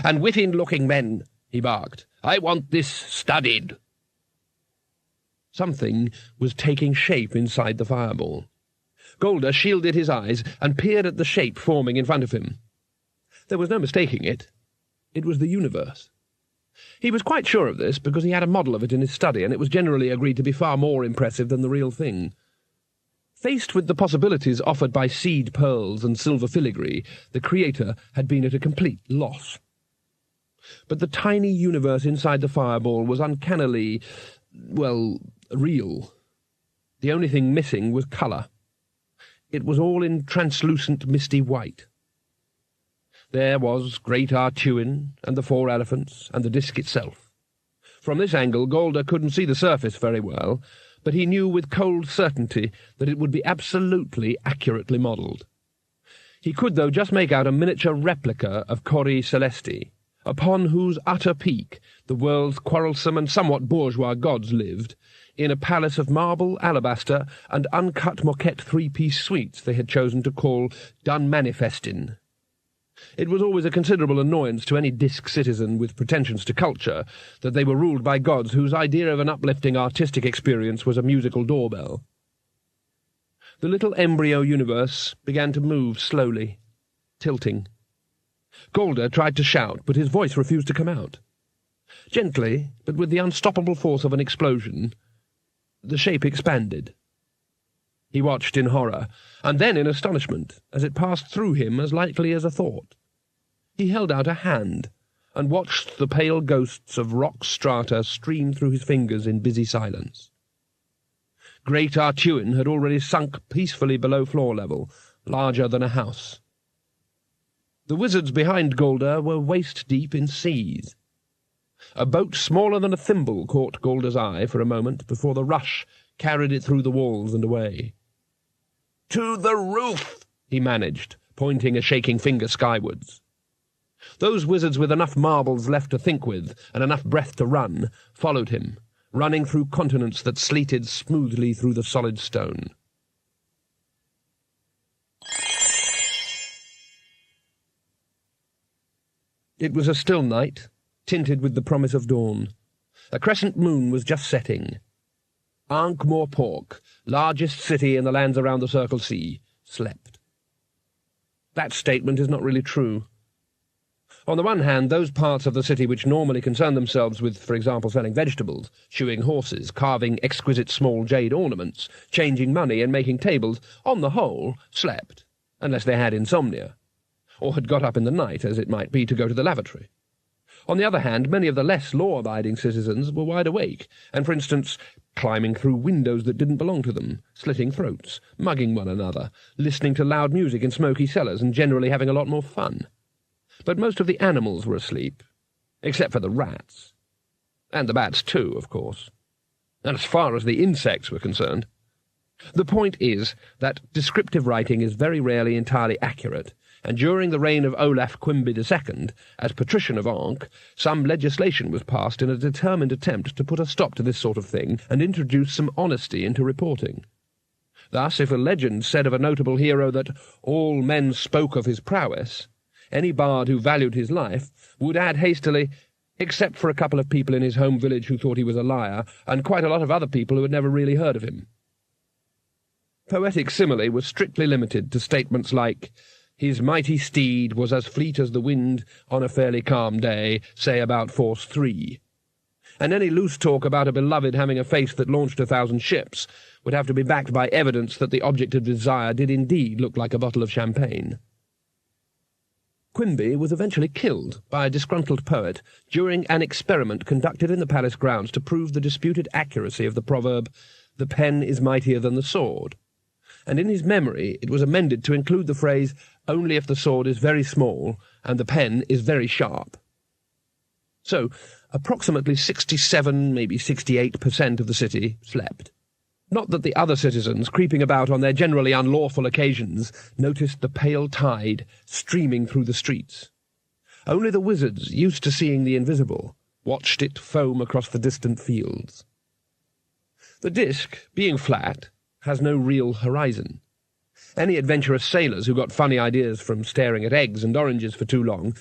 and within-looking men, he barked. I want this studied. Something was taking shape inside the fireball. Golder shielded his eyes and peered at the shape forming in front of him. There was no mistaking it. It was the universe. He was quite sure of this because he had a model of it in his study, and it was generally agreed to be far more impressive than the real thing. Faced with the possibilities offered by seed pearls and silver filigree, the creator had been at a complete loss. But the tiny universe inside the fireball was uncannily, well, real. The only thing missing was colour. It was all in translucent misty white. There was Great Artuin, and the 4 elephants, and the disk itself. From this angle, Golder couldn't see the surface very well, but he knew with cold certainty that it would be absolutely accurately modelled. He could, though, just make out a miniature replica of Cori Celesti, upon whose utter peak the world's quarrelsome and somewhat bourgeois gods lived, in a palace of marble, alabaster, and uncut moquette 3-piece suites they had chosen to call Dunmanifestin. It was always a considerable annoyance to any disk citizen with pretensions to culture that they were ruled by gods whose idea of an uplifting artistic experience was a musical doorbell. The little embryo universe began to move slowly, tilting. Golder tried to shout, but his voice refused to come out. Gently, but with the unstoppable force of an explosion, the shape expanded. He watched in horror, and then in astonishment, as it passed through him as lightly as a thought. He held out a hand, and watched the pale ghosts of rock strata stream through his fingers in busy silence. Great Artuin had already sunk peacefully below floor level, larger than a house. The wizards behind Golder were waist-deep in seas. A boat smaller than a thimble caught Golder's eye for a moment before the rush carried it through the walls and away. "To the roof!" he managed, pointing a shaking finger skywards. Those wizards with enough marbles left to think with, and enough breath to run, followed him, running through continents that sleeted smoothly through the solid stone. It was a still night, tinted with the promise of dawn. A crescent moon was just setting. Ankh-Morpork, largest city in the lands around the Circle Sea, slept. That statement is not really true. On the one hand, those parts of the city which normally concern themselves with, for example, selling vegetables, shoeing horses, carving exquisite small jade ornaments, changing money, and making tables, on the whole, slept, unless they had insomnia, or had got up in the night, as it might be, to go to the lavatory. On the other hand, many of the less law-abiding citizens were wide awake, and, for instance, climbing through windows that didn't belong to them, slitting throats, mugging one another, listening to loud music in smoky cellars, and generally having a lot more fun. But most of the animals were asleep, except for the rats. And the bats too, of course. And as far as the insects were concerned. The point is that descriptive writing is very rarely entirely accurate, and during the reign of Olaf Quimby II, as patrician of Ankh, some legislation was passed in a determined attempt to put a stop to this sort of thing and introduce some honesty into reporting. Thus, if a legend said of a notable hero that all men spoke of his prowess, any bard who valued his life would add hastily, except for a couple of people in his home village who thought he was a liar, and quite a lot of other people who had never really heard of him. Poetic simile was strictly limited to statements like, "His mighty steed was as fleet as the wind on a fairly calm day, say about force 3. And any loose talk about a beloved having a face that launched 1,000 ships would have to be backed by evidence that the object of desire did indeed look like a bottle of champagne. Quimby was eventually killed by a disgruntled poet during an experiment conducted in the palace grounds to prove the disputed accuracy of the proverb, "The pen is mightier than the sword," and in his memory it was amended to include the phrase, "only if the sword is very small and the pen is very sharp." So, approximately 67, maybe 68% of the city slept. Not that the other citizens, creeping about on their generally unlawful occasions, noticed the pale tide streaming through the streets. Only the wizards, used to seeing the invisible, watched it foam across the distant fields. The disk, being flat, has no real horizon. Any adventurous sailors who got funny ideas from staring at eggs and oranges for too long